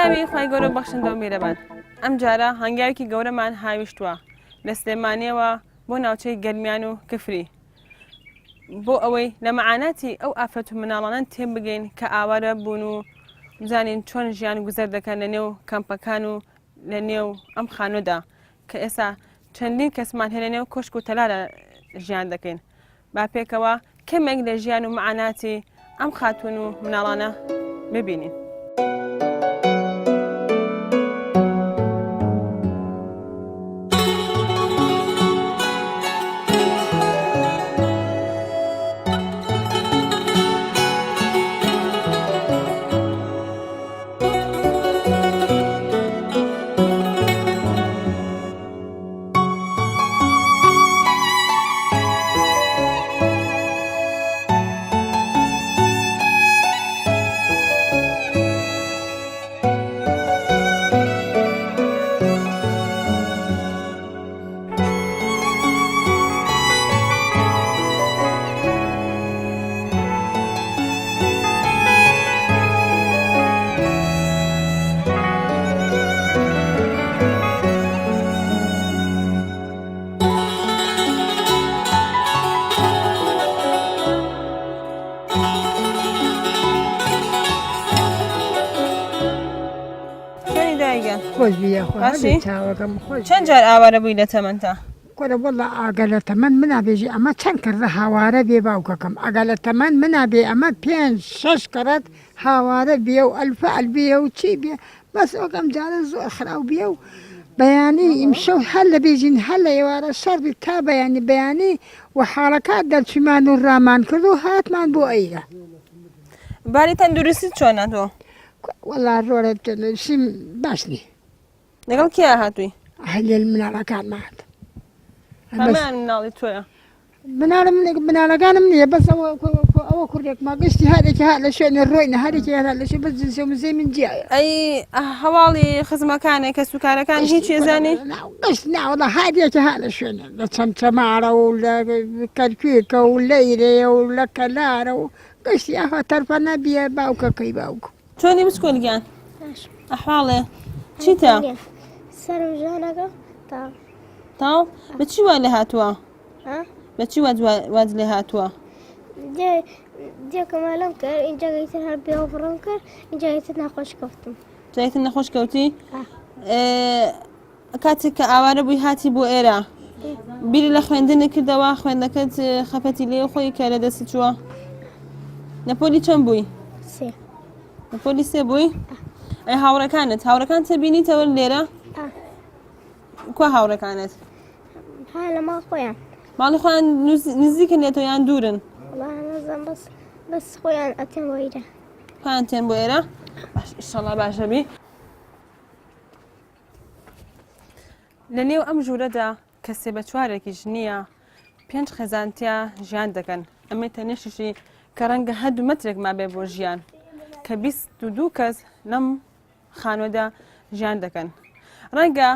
سلاوی خی گەورە بەخشندە و میرەبان ئەم جارە هەنگاوێکی گەورەمان هاویشتووە لە سلێمانیەوە بۆ ناوچەی گەرمیان و کفری بۆ ئەوەی لە مەعاناتی ئەو ئافرەت و مناڵانە تێم بگەین کە ئاوارە بوون و بزانین چۆن ژیان گوزەر دەکەن لە نێو کەمپەکان و لە نێو ئەم خانوودا کە ئێستا چەندین کەسمان هەیە لە نێو کۆشک و تەلارە ژیان دەکەین با پێکەوە کەمێک لە ژیان و مەعاناتی ئەم خاتون و مناڵانە ببینین. خۆش بیا چەند جار ئاوارە بووی لە تەمەنتا؟ کۆرە وەڵا ئاگە لە تەمەند منابێژی ئەمە چەند کردە هاوارە بێ باوکەکەم ئەگە لە تەمەند منابێ ئەمە 5-6 کەرەت هاوارە بێ و ئەلفەل بێ و چی بێ بەس ئەوکەم جارە زۆر خراو بێ و بەیانی ئیمشەو هەر لە بێژین هەر لە ئێوارە سەربی تا بەیانی و حاڵەکات دەرچمان و ڕامان کرد و هاتمان بۆ ئەیرە. باری تەندروستیت چۆنە تۆ؟ وەڵا ڕۆرە تەندروستیم باش نی. لەگەڵ کیا هاتووی؟ هەلێل مناڵەکانمان هات. هەمان مناڵی تۆیە؟ مناڵەکانم نییە بەس ئەوە کوردێکمان گشتی هەرێکی هات لە شوێنە ڕۆینە هەرێکی هات لە شوێن بەس جنسێ مزەی من جیایە. ئەی هەواڵی خزمەکانێک کە سوکارەکان هیچ ێزانی؟ گشت ناوەڵا هەرێکی هات لە شوێنە لە چەمچەماڕە و لە کەرکوێکە و لەیرەیە و لە کەلارە و گشتی ئەخوا تەرفە نەبیە باوکەکەی باوک. چۆنی بچکۆلگیان؟ ئەحواڵێ چیتە؟ سرم ژانەکە تاو بەچی وا لێ هاتووە؟ بەچی واز لێ هاتووە؟ دیێکەمەلم کرد اینجا گەیتر هەر بێ بڕم کرد اینجا گەیتر نەخۆش کەوتم. جایتر نەخۆش کەوتی؟ کاتێک کە ئاوارە بووی هاتی بۆ ئێرە بیری لە خوێندنی کردەوە خوێندەکەت خەفەتی لێ خۆی کە لە دەستی چووە؟ لەپۆلی چەند بووی؟ سێ. لەپۆلی سێ بووی؟ ئەی هاوڕەکان تبینیتەوە لێرە؟ کوا هاوڕەکانت؟ ها لە ماڵ خۆیان. ماڵی خۆیان نزیکن لێتۆ یان دوورن؟ وەڵا نەزانم بەس خۆیان ئەتێن بۆ ئێرە. خۆیان تێن بۆ ئێرە؟ باش ئیشەڵڵا باشەبی. لە نێو ئەم ژوورەدا کە سێ بە چوارێکیش نییە 5 خێزانتیا ژیان دەکەن ئەمێ تەنیشتشی کە ڕەنگە هەدوو مەترێک ما بێ بۆ ژیان کە 22 کەس لەم خانووەدا ژیان دەکەن. ڕەنگە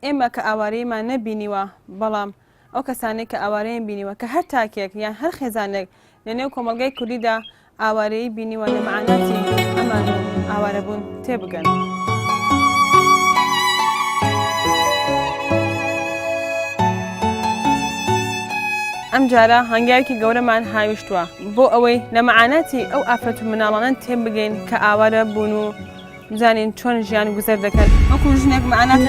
ئێمە کە ئاوارەیەمان نەبینیوە بەڵام ئەو کەسانێک کە ئاوارەیان بینیوە کە هەر تاکێک یان هەر خێزانێک لە نێو کۆمەلگای کوردیدا ئاوارەیە بینیوە لە مەعاناتی ئەمان و ئاوارە بوون تێبگەن. ئەم جارە هەنگاوێکی گەورەمان هاویشتووە بۆ ئەوەی لە مەعاناتی ئەو ئافرەت و مناڵانە تێم بگەین کە ئاوارە بوون و بزانین چۆن ژیان گوزەر دەکەن. وەکو ژنێک مەعاناتی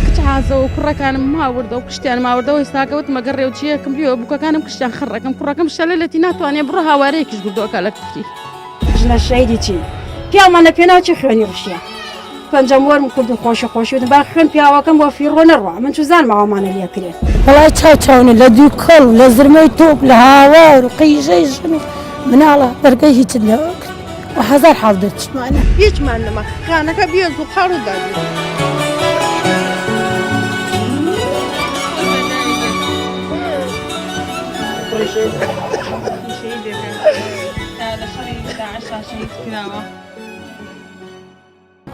کچازەوە کوڕەکانم ماوردە و کشتیان ماوردەوە ئێستاکەوت مەگە ڕێوچیەکەم بیەوە بووکەکانم کشتیان خڕەکەم کوڕەکەم شەلەتی ناتوانێت بڕە هاوارەیەکیش گردووەکە لە کفری. ژنە شەیدی چی؟ پیامان لە پێناوچی خوێنی ڕشیە. پەنجەم وەرم کرد و خۆشەخۆشیوتم با خوێن پیاوەکەم بۆ فیڕۆ نەڕوە من چوزان ماوەمانە لێ کرێت. وڵای چاوچاونی لە دوو کەڵ لە زرمەی تۆپ لە هاوار و قەیژەی ژن و مناڵە بەرگەی هیچت لەوە کرد و هەزار حاڵ دەچمانە هیچمان نەما خانەکە بێز و قاڕ و دادێت.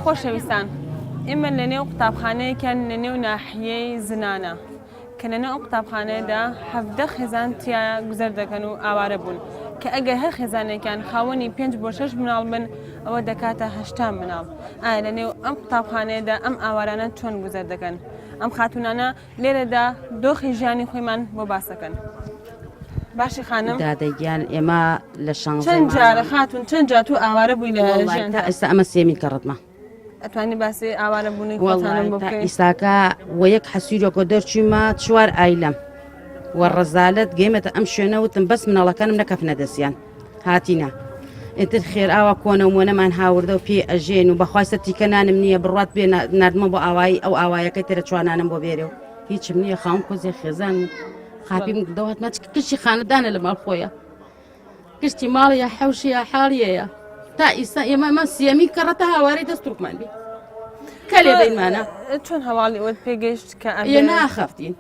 خۆشەویستان ئێمە لە نێو قوتابخانەیەکیان لە نێو ناحیەی زنانە کە لەنێو ئەم قوتابخانەیەدا 17 خێزان تیا گوزەر دەکەن و ئاوارە بوون کە ئەگەر هەر خێزانێکیان خاوەنی 5 بۆ 6 مناڵ بن ئەوە دەکاتە 80 مناڵ. ئایا لەنێو ئەم قوتابخانەیەدا ئەم ئاوارانە چۆن گوزەر دەکەن؟ ئەم خاتونانە لێرەدا دۆخی ژیانی خۆیمان بۆ باسەکەن. باشی خانم دادەگیان ئێمە لە چەند جارە خاتون چەند جار تو ئاوارە بووی لە ژیان ئێستا ئەمە سێمی کەڕەتمە ئەتوانی باسی ئاوارە بوونی خۆتانم بۆ بکەیت؟ ئیساکە و یەک حەسوورێکۆ دەرچوومە 4 ئایلەم وە ڕەزالەت گەیمەتە ئەم شوێنەوتم بەس مناڵەکانم نەکەفنە دەستیان هاتینە ئتر خێر ئاوا کۆنە و مۆنەمان هاوردە و پێ ئەژێن و بەخواستە تیکەنانم نییە بڕات بێ نردمە بۆ ئاوایی ئەو ئاوایەکەی ترە چوانانم بۆ بێرێ و هیچم نییە خاوم کۆزێ خێزان و خاپیم دەواتمە کشتی خانەدانە لە ماڵ خۆیە کشتی ماڵیە حەوشیە حاڵیەیە تا ئیسا ئێمەمە سێمی کەڕەتە هاوارەی دەستڕوکمان بێ کە لێ بینمانە چۆن هەواڵی ئەوت پێگەیشت کە ناخەفتین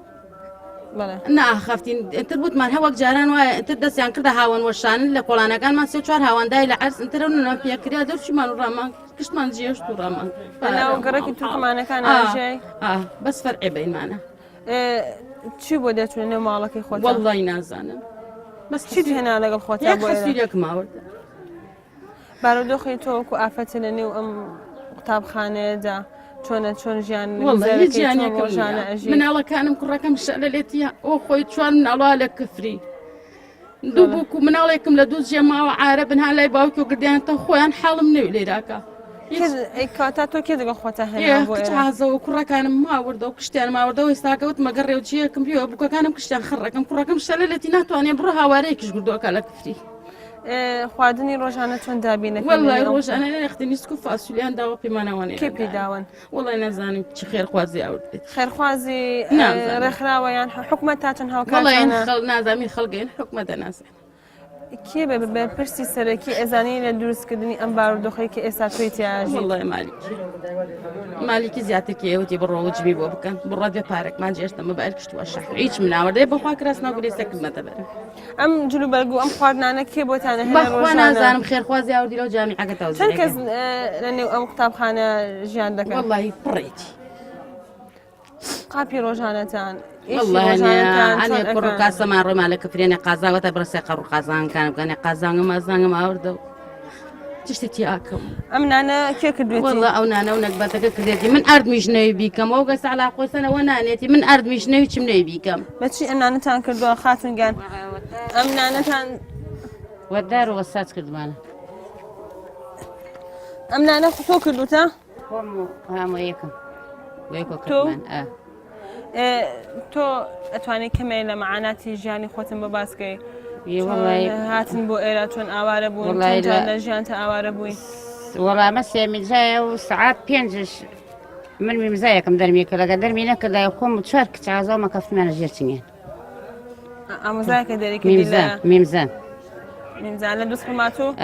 ناخەفتین ئتر بوتمان هەوەک جاران وایە ئتر دەستیان کردە هاوەن وەشانن لە کۆڵانەکانمان 3-4 هاوەندای لە عەرز ئترە نە پێکریا دەرچوومان و ڕامان کشتمان جێشت و ڕامان بەناو گەڕێکی تورکمانەکان ئاژەی بەس فەرعێ بینمانە چی بۆ دەچونە نێو ماڵەکەی خۆت؟ وەڵڵی نازانم بەس چیت هێنا لەگەڵ خۆت خەسوورێک ماوەردە بارودۆخی تۆ وەکو ئافەتە لە نێو ئەم قوتابخانەیەدا چۆن ژیان مناڵەکانم کوڕەکەم شەلە لێتیە ئەو خۆی چوان مناڵوا لە کفری دوو بووکو مناڵێکم لە دوو جێماوە عارە بنها لای باوکی و گردیانتە خۆیان حاڵم نەوی لێراکە کاتا تۆ کێ دەگەڵ خۆتە هەیەزەوە کوڕەکانم ماوەردە و کشتیان ماوەردەوە ئێستاکەوت مەگە ڕێوچیەکەم بیوە بووکەکانم کشتیان خڕەکەم کوڕەکەم شەلە لێتی ناتوانێ بڕۆ هاوارەیەکیش گردووەکە لە کفری خواردنی ڕۆژانە چۆن دابینەکە وەڵای ڕۆژانە نەختنی سک و فاسولیان داوە پێمانەوانێ کێ پێداون وڵی نازانم چی خێرخوازی ئەوردێت خێرخوازی ڕێکخراوەیان حکومەت تا چەند هاوکڵیان نازامی خەڵگەین حکومەتە ناسێن کێ بە پرسی سەرەکی ئێزانی لە دروستکردنی ئەم بارودۆخی کە ئێستا توی تیاژی وڵی مالیکی زیاترکی ئێوتی بڕۆوەجمی بۆ بکەن بڕات بێ پارێکمان جێشتەمە بەر کشتووە شەح هیچ مناوەردەی بەخوا کراس ناگرێسەکردمەتە بەرە ئەم جلو بەرگو ئەم خواردنانە کێ بۆتانە هەیە نازانم خێرخوازی ئاوردی لەو جامیعەکە تاوزێ چەند کەس لە نێو ئەم قوتابخانە ژیان دەکەن؟ وەڵی پڕێتی قاپی ڕۆژانەتان ئەنێ کوڕ کاسەمان ڕۆمان لە کفرێنێ قازاوەتە بڕسێ قەڕ و قازانکان بکەنێ قازانگە مازانگەم ئاوردە و تشتێکی ئاکەم ئەم نانە کێ کردوێتی؟ وەڵڵا ئەو نانە و نەکبەتەکە کردێتی من ئەردمیژنەوەی بیکەم ئەو گەس علا خۆسەنەوە نانێتی من ئەردمیژنەوی چم نەوەی بیکەم بەچی ئەم نانەتان کردووە خاتونگیان ئەم نانەتان وەدار و وەساج کردمانە ئەم نانە تۆ کردوتە؟ هەموو یەکم تۆ ئەتوانێت کەمێ لە مەعاناتی ژیانی خۆتم بە باسکەی هاتن بۆ ئێرە چۆن ئاوارە بوون لە ژیان تا ئاوارە بووی؟ وەڵامە سێمیزایە و سعات 5 من میمزایەکەم دەرمی کرد لەگە دەرمی نەکردای خۆم 4 کچازەوە مەکەفتمانە ژێر چنگێن ئامۆزایەکە دەریکردی لە میمزان لە دووس خماتوو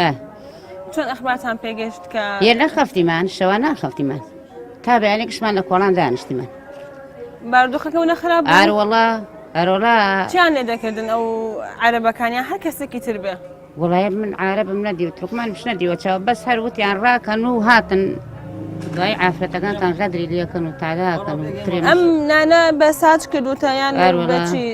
چۆن ئەخبارتان پێگەشت کە یە نەخەفتیمان شەوە ناخەفتیمان تا بەیانێکشمان لە کۆڵان دانیشتیمان بارودۆخەکەونە خراپ ئاروەڵا ئەرۆڵا چیان لێ دەکردن ئەو عەرەبەکانیان هەر کەسێکی تر بێ؟ وڵای من عارەبم نەدیوە ترکمان بش نەدیوە چاوە بەس هەروتیان ڕاکەن و هاتن دوای ئافرەتەکانتان غەدری لێکەن و تالاکەن و ئەم نانە بە ساج کردوتەیان بەچی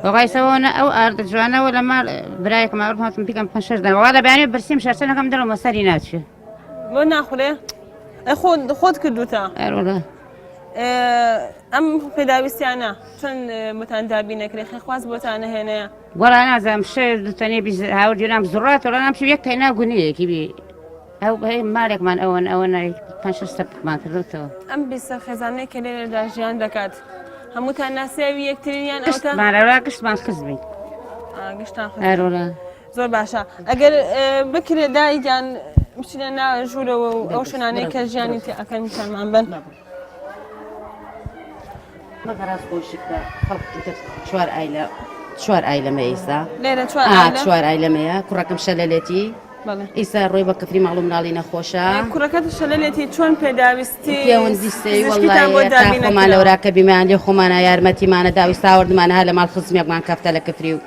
وەغایسەوەنە ئەو ئاردە جوانەوە لە ماڵ برایەکە ماوەڕ هاتم پیکەم 5 وا دەبیانێت برسیم شەرچەنەکەم دەڵەوە سەری ناچێ بۆ ناخورێ خۆت کردوتە ئەرۆڵە ئەم پێداویستیانە چۆن بۆتان دابی نەکرێ خێرخواز بۆتانە هێنەیە؟ وەڵا نازانم شێر دوتەنێ هاوردیرام زڕاتەوە نامچوو یەک کەی ناگونیەکی بێ ئەو بە مالێکمان ئەوە نای 5 سەپمان کردوتەوە ئەم بیستە خێزانەی کە لێرەدا ژیان دەکات هەمووتان ناسیاوی یەکتریان ئەوتەمانەوە گشتمان خزبین گشتان ئەرۆڵە زۆر باشە ئەگەر بکرێ دایگیان بچینە ناو ژوورەوە و ئەو شوێنانەی کە ژیانی تێ ئەکەن چەندمان بن مەگەڕاست خۆشیکە خەڵک 4 ئایلەمە ئێستا لێرە 4 ئایلەمەیە کوڕەکەم شەلەلێتی ئێستا ڕۆی بە کفری ماڵ و مناڵی نەخۆشە کوڕەکەت شەلەلێتی چۆن پێداویستی پێوەندیستەی وەڵای خۆمان لەوراکە بیمان لێ خۆمانە یارمەتیمانە داوی ساوەردمانە هە لە ماڵ خزمێکمان کەفتە لە کفری و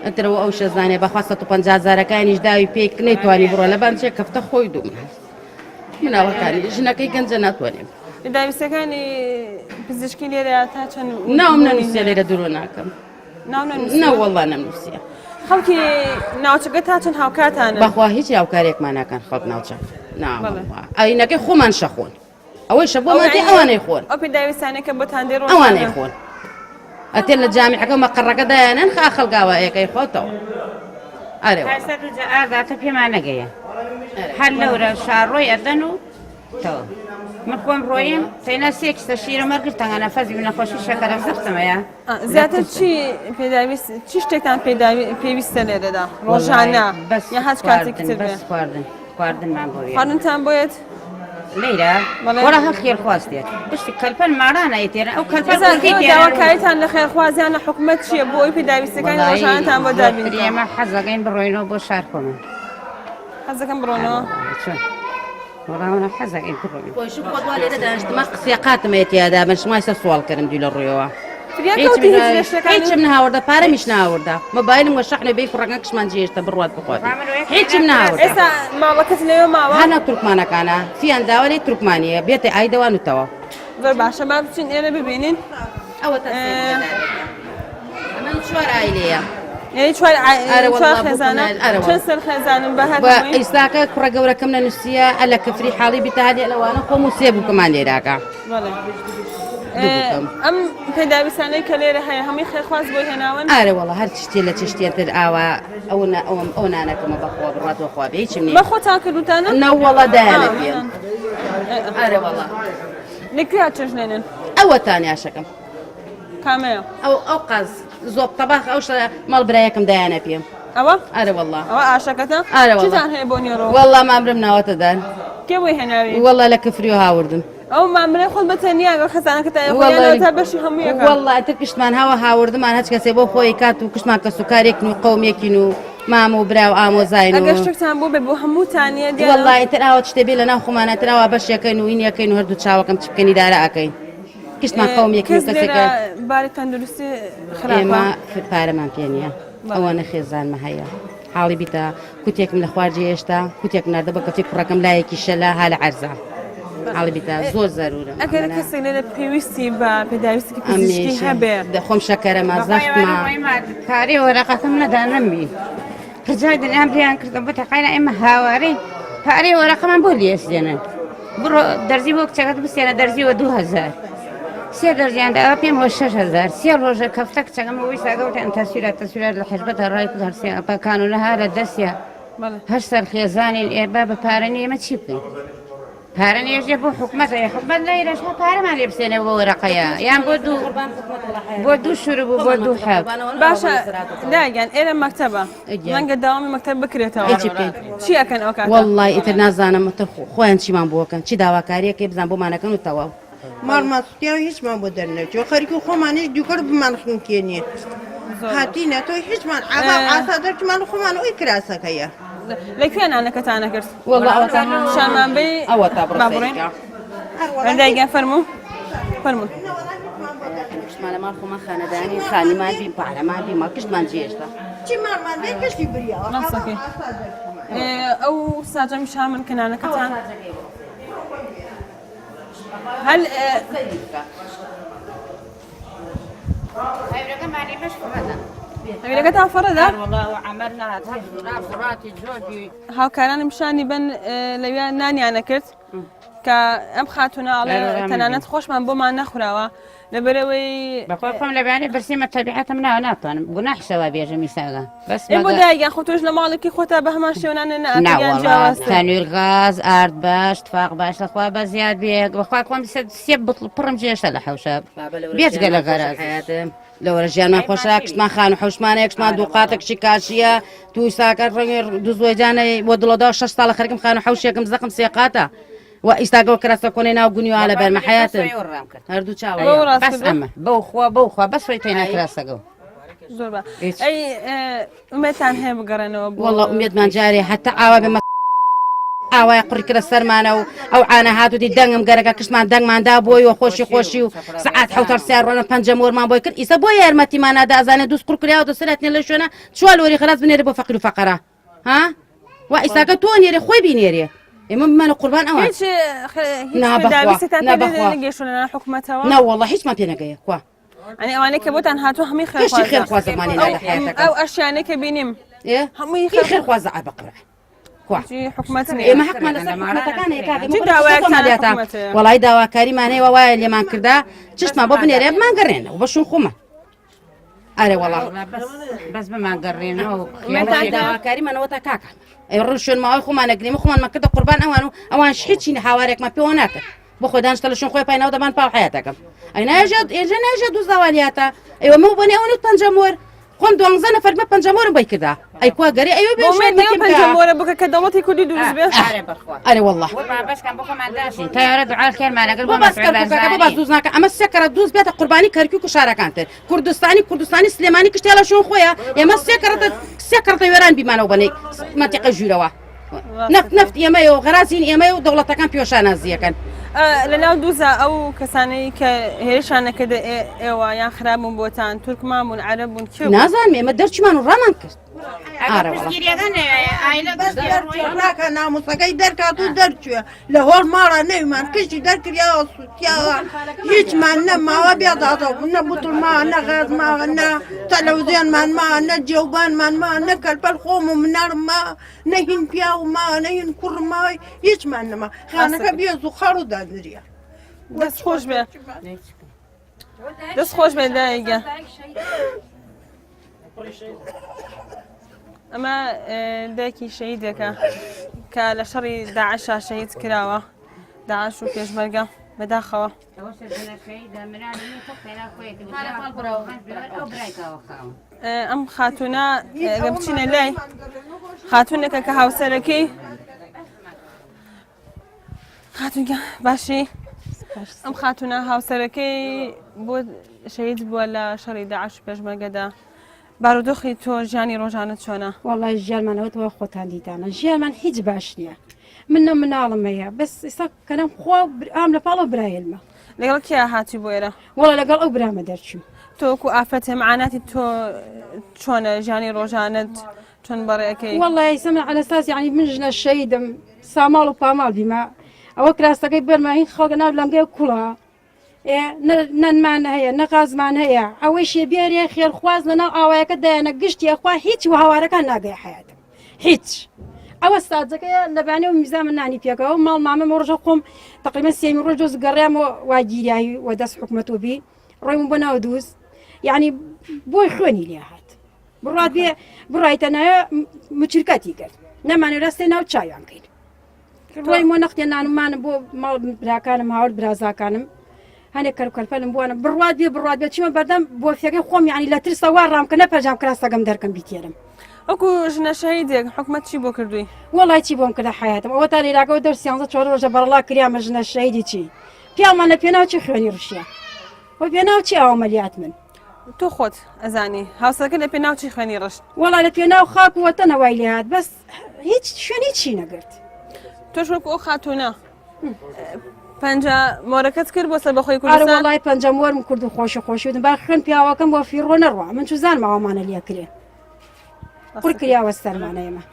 ئەترەوە ئەو شەزانێ بەخوا 150,000ەکانیش داوی پێک نەیتوانی بڕۆ لە بانچێ کەفتە خۆی دوو مناڵەکانی ژنەکەی گەنجە ناتوانێت داویستەکانی پزیشکی لێرە تا چەند ناوم نەنووسێ لێرە درۆ ناکەم ناو نەوەڵا نەنووسە خەڵکی ناوچەکە تا چەند هاوکاتانە بەخوا هیچ هاوکارێکمان ناکەن خەڵک ناوچە ئاینەکەی خۆمان شەخۆن ئەوەی شە بۆمەتی ئەوانەی خۆن ئەو پێداویستانەکە بۆتان دێ ئەوانەی خۆن ئەتێن لە جامیعەکە مەقەڕەکە دایانن خا خەڵگاوە ئەەکەی خۆتەوە ئەرێ ئازاتە پێمان نەگەیە هەر لەورە شارڕۆی ئەدەن و تەوە من خۆم ڕۆیم تەینا سێکستە شیرە مەرگرتەنگە نەفەزی نەخۆشی شەکەرە زەختمەیە زیاتر چی شتێکتان پێویستە لێرەدا ڕۆژانە یا هەچ کاتێکی تر بێ خواردنمان بۆ خواردنتان بۆیت لەیرە وەڵا هەر خێر خواستێت پشتی کەلپەن ماڕانە تێرە ئەو داواکاریتان لە خێرخوازیان لە حکومەت چییە بۆ ئەوی پێداویستەکانی ڕۆژانتان بۆ دابین ئێمە حەزەکەین بڕۆینەوە بۆ شار کۆمە حەزەکەم بڕۆنەوە وەڵاوە حەزەکەین بڕۆین خۆش خۆتوا لێرە دانیشتمە قسێ قاتمەتیادا من شمای سە سوال کردم دوی لە ڕوویەوە هیچم ناوەردە پارەمیش ناوەردە مۆبایلم وە شەحنە بێ کوڕەکە کشمان جێشتە بڕوات بخۆات هیچم ناوەردە ئێستا ماڵەکەت لێوە ماوە هەنا تورکمانەکانە فیان داوەی تورکمانیە بێتە ئایدەوانوتەوە زۆر باشە با بچین ئێرە ببینین ئەوە ئەمە چوار ئایلەیە یعنی چوار خێزانە چەند سەر خێزانم بە هەر ئێستاکە کوڕە گەورەکەم نەنووسیە ئەلە کەفری حاڵی بیتهادێ لەوانە خۆم و سێ بووکەمان لێراکە ئەم پێداویستانەی کە لێرە هەیە هەمووی خێرخواز بۆی هێناون ئارە وەڵە هەر چشتێ لە چشتێتر ئاوا ئەو نانەکەمە بەخوا بڕاتەوە خوا بێ هیچم نیە بەخۆتان کردوتانە نەوەڵە دایانە پێم ئارە وەڵە لەکوێ چێژنێنن ئەوە تانیاشەکەم کامەیە ئەو قاز زۆب تەباخ ئەو ماڵ برایەکەم دایانە پێم ئەوە ئارە وەڵە ئەوە ئاشەکەتە چتان هەیە بۆ نیۆڕۆ وەڵا مامرم ناوەتەدان کێ بۆی هێناوی وەڵا لە کفری و هاوردم ئەو مامرێ خۆت بەتەنیا خەزانەکە تا بەشی هەموویەکە وەڵا تر کشتمان هاوە هاوردمان هەچ کەسێ بۆ خۆی کات و کشتمان کە سوکارێکن و قەومێکین و مام و برا و ئامۆزاین ئەگەر شتێکتان بۆ بێ بۆ هەمووتانە وەڵای تر ئاوە شتێ بێ لە ناو خۆمانە تراوە بەشەکەین و ئینەکەین و هەردوو چاوەکەم چ بکەنی دارە ئەەکەین کشتمان قەومێکی کەسێکە باری تەندروستی ئێمە پارەمان پێ نییە ئەوە نەخێزانمە هەیە حاڵی بیتە کوتێکم لە خوارجی هێشتا کوتێک نردە بە کەفی کوڕەکەم لایەکی شەلا ها لە عەرزە حاڵی بیتە زۆر زەرورە ئەگەر کەسێک لێرە پێویستی بە پێداویستی پزیشکی هەبێ دەخۆم شەکەرەمە زەختمە پارەی وەرەقەکەم نەدانەمی کەجای دنیام پێیان کردە بۆ تەقاینا ئێمە هاوارەی پارەی وەرەقەمان بۆ لێسێنن بڕۆ دەرزی بۆ کچەکەت بستێنە دەرزیوە 2000 سێ دەرزیان داوا پێم وە 6000 سێ ڕۆژە کەفتە کچەکەم ئەوەی ساگەوتیان تەسویرات لە حزبەتە ڕای هەرسێ ئەپەکان و لەها لە دەستیا هەر سەر خێزانی ئێبا بە پارەنی ئێمە چی بکەین پارە نێژێ بۆ حکومەتە حکومەت لەیرەش پارەمان لێ بسێنەوە بۆ وەرەقەیە یان بۆ دوو شور بوو بۆ دوو حەب باشە داگیان ئێرە مەکتەبە ڕەنگە داوامی مەکتەب بکرێتەوە چی ئەکەن ئەو کات وەڵڵای ئیتر نازانم خۆیان چیمان بۆکەن چی داواکاریەکەی بزان بۆمانەکەن و تەواو ماڵماسوتیان هیچمان بۆ دەرنەچوە خەریکی خۆمانش دووکەر بمان خنکێنێ هاتیینە تۆ هیچمان ئاسا دەرچمان خۆمان ئەوی کراسەکەیە لەکوێ نانەکەتانە کرد شامان ئەوە تا بڕێن فەرموو فەرموو کشتمان لە ماڵ خۆمان خانەدانی خانیمان بی پارەمان بی ماڵ کشتمان جێشتا چیمانمان بێ کەشتی بریاوە ئەو ساجەمی شامن کە نانەکەتان هەل ئەویلەکە تا فەڕەدا هاوکارانم شانی بن لەوێ نانیانە کرد کە ئەم خاتوناڵێ تەنانەت خۆشمان بۆمان نەخوراوە لەبەرەوەی بەخۆم لەبیانی برسیمە تەبیعەتم ناوە ناتوانم گوناحشەوە بێژە میساگە بەس بۆ دایگیان خۆ تۆش لە ماڵێکی خۆتا بە هەمان شێوانانە تەنویر غاز ئارد باش تفاق باش لەخوا بە زیاد بێ بەخوا خۆم سێ بڵ پڕم جێشە لە حەوشە بێجگە لە گەراز لەوەرە ژیانمان خۆشرا کشتمان خان و حوشمانەیەکشمان دوو قاتێکشی کاشیە توی ساکە ڕەنگە دوو زۆجانەی بۆ دڵۆدا 6 ساڵە خەرکم خان و حوشێکم زەقم سێ قاتە و ئیستاگەوە کەراسە کۆنەی ناو گونیوە لە بەرمە حیاتم هەردوو چاوە بەس ئەمە بەوخوا بەس وی تێنا کراسەگە زۆر بە ئەی ئومێدتان هەیە بگەڕێنەوە وەڵڵا ئومێدمان جارێ هەتا ئاوا بێمە ئاوای قڕی کرە سەرمانە و ئەو عانە هاتووتی دەنگم گەرەکە کشمان دەنگماندا بۆیەوە خۆشی و سعات حوتەر سیارڕۆنە پەنجەم وەرمان بۆی کرد ئیسە بۆ یارمەتیمانە دازانێت دووس قڕکراوە دەسەرەتنی لە شوێنە چوار وەری خلاص بنێرە بۆ فەقیر و فەقەرە ها وا ئیساکە تۆ نێرێ خۆی بینێرێ ئێمە بمانە قوربان ئەوان هیچ نابەخوا، داویستان نابەخوا. نەگەیشتونە حکوومەتەوە نا والله هیچمان پێ نەگەیە خوا ئەنی ئەوانەی کە بۆتان هاتوو هەمووی کەشتی خێرخواز زمانی لە حیاتەکە ئەو ئەشیانەی کە بینیم هەمووی خێرخواز عبقڕە حکوومەت ئێمە حکمان لەسەر حکوومەتەکانەیە داواکان وڵای داواکاریمانەیە وایە لێمان کردا چشتمان بۆ بنێرێ بمانگەڕێنە و بەشون خۆمە ئەرێ وەڵا بەس بمانگەڕێنەوە داواکاریمانەوە تا کاکە ئەی ڕوو شوێن ماوەی خۆمانەگرێمە خۆمانمان کردە قوربان ئەوان و ئەوان هیچی هاوارێکمان پێوە ناکرد بۆ خۆی دانیشتە لە شوێن خۆی پایناو دەبان پاو حیاتەکەم ئەی ئێجە ناژێ دوو زاوالیاتە ئێوە مە بۆنێ ئەوە پەنجەمۆر خۆم 12 نەفەر بە پەنجەمۆرم بای کردا ئەی کوا گەری ئەوە پەنجەمۆرە بکە کە دەوڵەتی کوردی دروست بێت ئەرێ والله بەشکان بۆ خۆمانداشین تایارە دوعا خێرمانەگەر بۆ باس دووز ناکە ئەمە سێکەرە دووز بێتە قوربانی کەرکووک و شارەکانتر کوردستانی سلێمانی کشتێ لە شوێن خۆیە ئێمە سێکەرە وێران بیمانەوە بنەی مەتیقە ژوورەوە نفت ئێمەیە و غەرازین ئێمەیە و دەوڵەتەکان پێشانازیەکەن لەناو دووزە ئەو کەسانەی کە هێرشانەکەدا ئێوە یان خراپبوون بۆتان تورکمان بوون عەرەب بوون نازانم ئێمە دەرچمان و ڕامان کرد ناکە ناموسەکەی دەرکات و دەرچوێ لە هۆڵ ماڵە نەویمان کشتی دەرکریاوە سووتیاوە هیچمان نەماوە بێدادەبوو نە بوتڵمان نە غازماوە نە تەلەڤیزیۆنمان ما نە جێوبانمان ما نە کەلپەل خۆم و مناڵما نە هین پیاوما نە هین کوڕماوەی هیچمان نەما خانەکە بێز و خەڕ و دادریا دەست خۆش بێ دەست خۆش بێ دایگە ئەمە دایکی شەهیدێکە کە لە شەڕی داعشا شەهید کراوە داعش و پێشمەرگە بەداخەوە ئەم خاتونە گە بچینە لای خاتونێکە کە هاوسەرەکەی خاتونکە باشی ئەم خاتونە هاوسەرەکەی بۆ شەهید بووە لە شەڕی داعش و پێشمەرگەدا بارودۆخی تۆ ژیانی ڕۆژانت چۆنە؟ وەڵای ژیانمانەوەتەوە خۆتان دیدانە ژیانمان هیچ باش نییە من مناڵم هەیە بەس ئێستا کەنەم خوا ئام لە پاڵەوە برایلمە لەگەڵ کیا هاتی بۆ ئێرە؟ وەڵا لەگەڵ ئەو برامە دەرچوو تۆکو ئافرەتە معاناتی تۆ چۆنە ژیانی ڕۆژانت چۆن بەڕێەکەی؟ وەڵای سەمە عەلەساس یعنی من ژنە شەیدم ساماڵ و پاماڵ بیمە ئەوە کراستەکەی بەرمە هین خەڵکە ناو لەنگەی کوڵە نەنمان هەیە نەقازمان هەیە ئەوەی شێبیێریە خێرخواز لەناو ئاوایەکە دایانە گشتی ئەخوا هیچ و هاوارەکان ناگەی حیاتم هیچ ئەوە سادەکەیە لەبانێ و میزان من نانی پێکەوە ماڵ مامە ڕۆژە خۆم تقریبا سێمی ڕۆژ جۆز گەڕیامەوە واگیریایی و دەست حکومەتۆبی ڕۆیم بۆ ناو دووس یعنی بۆی خوێنی لێ هات بڕات بێ بڕایتە نایە مچرکەتی کرد نەمانێ ڕاستی ناو چاویان کرد ڕۆی مۆ نەختێ نانمانە بۆ ماڵ براکانم هاورد برازاکانم هەنێک کەرکەلپەلم بووانە بڕات بێ چیمە بەردەم بۆ فێگەی خۆم یعنی لە ترسە وا ڕام کە نەپەرجام کراستەکەم دەرکەم بیتێرم ئەوکو ژنە شەهیدێک حکومەت چی بۆ کردووی؟ وەڵای چی بۆم کردە حیاتم ئەوە تا لێراکەوە دەر 13 ڕۆژە بەرەڵا کریامە ژنە شەهیدی چی پیامانە پێناو چی خوێنی ڕوشیە وە پێناو چی ئەومەلیات من تۆ خۆت ئەزانی هاوسەکە لە پێناو چی خوێنی ڕشت؟ وەڵای لە پێناو خاک وەتەنەوەی لێهات بەس هیچ شوێنی چی نەگرت تۆش وەکو ئەو خاتونە پەنجە مۆرەکەت کرد بۆ سەر بەخۆی کوردستان؟ وەڵای پەنجەمۆرم کورد و خۆشی خۆشیوتم با خوێن پیاوەکەم بۆ فیڕۆ نەڕوا من چ زانم ئەومانە لێ کرێ قڕ کریاوە سەرمانە ئێمە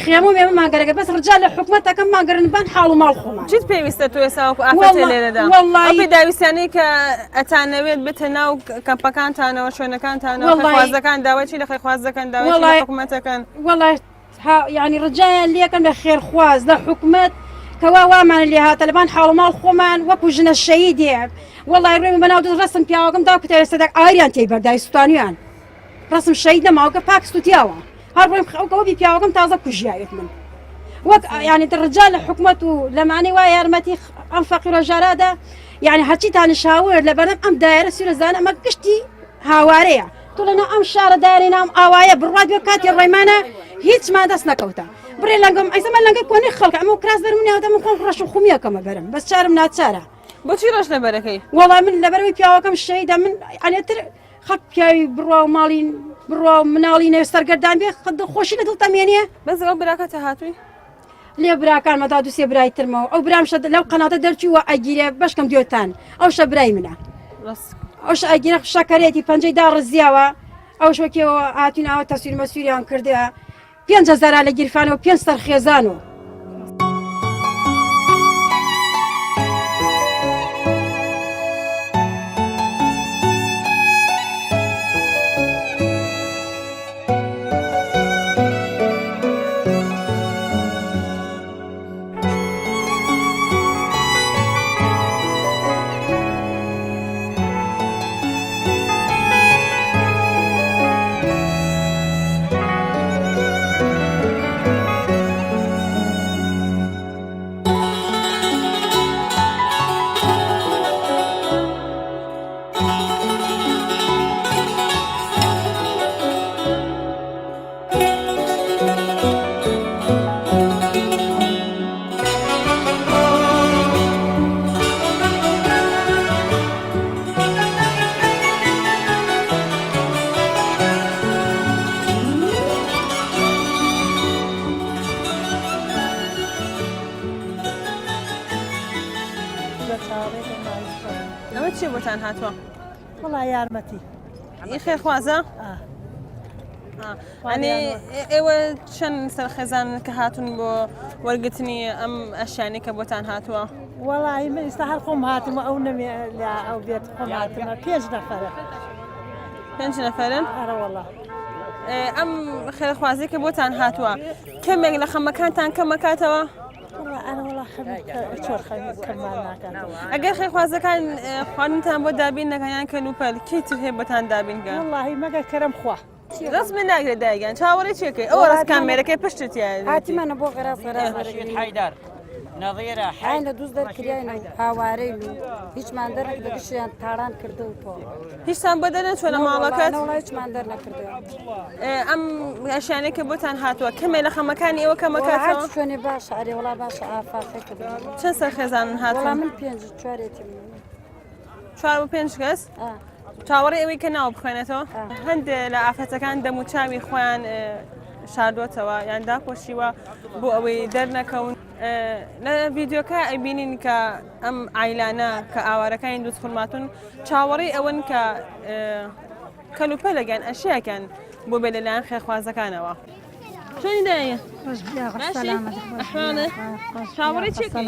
خێمە ئێمە ماگەرەکە بەس ڕجال لە حکومەتەکەم ماگەرن بان حاڵ و ماڵ خۆمان چیت پێویستە تۆ ئێستا وەکو ئافرەتە لێرەدا؟ ئەو پێداویستانەی کە ئەتانەوێت بتە ناو کەمپەکانتانەوە شوێنەکانتانەوە خێرخوازەکان داوای چی لە خێرخوازەکان داوای حکومەتەکان؟ وەڵای یعنی ڕجایان لێکم لە خێرخواز لە حکومەت کەوا وامان لێ هاتە لەبان حاڵماڵ خۆمان وەکو ژنە شەهیدێک وەڵای ڕێم بەناو ڕستم پیاوەکەم دا کوتە سەدەک ئاریان تێی بەردای سوستانیان ڕستم شەهید نەماوەکە پاک سووتیاوە هەر ڕێم ئەوکەوەبی پیاوەکەم تازە کوژایەت من وەک یعنی ڕجال لە حکومەت و لەمانەی وای یارمەتی ئەم فەقیرە ژارادا یعنی هەرچیتان شاور لەبەرم ئەم دایرە سوورەزانە ئەمە گشتی هاوارەیە تۆ لەنا ئەم شارە دارێ نام ئاوایە بڕات بێ کاتی ڕێمانە هیچمان دەست نەکەوتە بڕێ لەنگەم ئەیسەمە لەنگە کۆنی خەڵک ئەمە کراس دەرمونیاوە من خۆم ڕەش و خومیەکەمە بەرم بەس چارم ناچارە بۆچی ڕەش لەبەرەکەی؟ وەڵام من لەبەرەوەی پیاوەکەم شەیدا من ئەنێتر خەک پیاوی بڕوا و ماڵین بڕوا و مناڵی نەوێ سەرگەردان بێ خۆشی لە دڵتەمێنێ بەس ئەو براکەتە هاتووی؟ لێ براکانمەدا دووسێ برایترمەوە ئەو برامشە لەو قەناتە دەرچووە ئەگیرێ بەشکەم دوێتان ئەو شە برای منە ئەوش ئەگیرە شەکەرێتی پەنجەی دا ڕزیاوە ئەو شوەکەوە هاتوینەوە تەسویر مەسووریان کردەوە 5,000 لە گیرفانەوە 5 سەر خێزانەوە چی بۆتان هاتووە؟ وڵا یارمەتی خێر خوازە؟ ئەنێ ئێوە چەند سەرخێزان کە هاتون بۆ وەرگرتنی ئەم ئەشیانەی کە بۆتان هاتووە؟ وەڵی من ئێستا هەر خۆم هاتمە ئەو نەمێ لە ئەو بێت خۆم هاتمە 5 نەفەرە 5 نەفەرن؟ ئەرە وەڵا ئەم خێرخوازی کە بۆتان هاتووە کەمێک لە خەمەکانتان کەم مەکاتەوە؟ ئەگەر خێرخوازەکان خواردنتان بۆ دابین نەکەیان کەلوپەل کەیتر هەیە بەتان دابینگە؟ وەڵی مەگە کەرم خوا ڕست من ناگرێت دایگەن چاوەڕێ چێکەی ئەوە ڕست کامێرەکەی پشتتیان هاتیمانە بۆ غەراز حیدار نظيرة حین لە دووز دەرکریانە هاوارەی و هیچمان دەرنەکردە گشتیان تاڕان کردەوتەوە هیچتان بەدەنە چۆن لە ماڵەکەت هیچمان دەرنەکردەوە ئەم ئەشیانەی کە بۆتان هاتووە کەمێ لە خەمەکانی ئێوە کەمەکاتەوە شوێنێ باشە ئەرێ وڵا باشە ئافاقەکە چەند سەرخێزان هاتووە؟ من 4 4 بۆ 5 کەس؟ چاوەڕێ ئەوەی کە ناوە بخوێنێتەوە هەندێک لە ئافرەتەکان دەم و چاوی خۆیان شاردوتەوە یان داپۆشیوە بۆ ئەوەی دەرنەکەون لە ڤیددیۆکە ئەبینین کە ئەم ئایلانە کە ئاوارەکانی دووس خورماتون چاوەڕێی ئەوەن کە کەلوپە لەگەن ئەشیاکەن بۆ بێ لەلایەن خێرخوازەکانەوە چۆنی دایە؟ چاوەڕێی چێکەی؟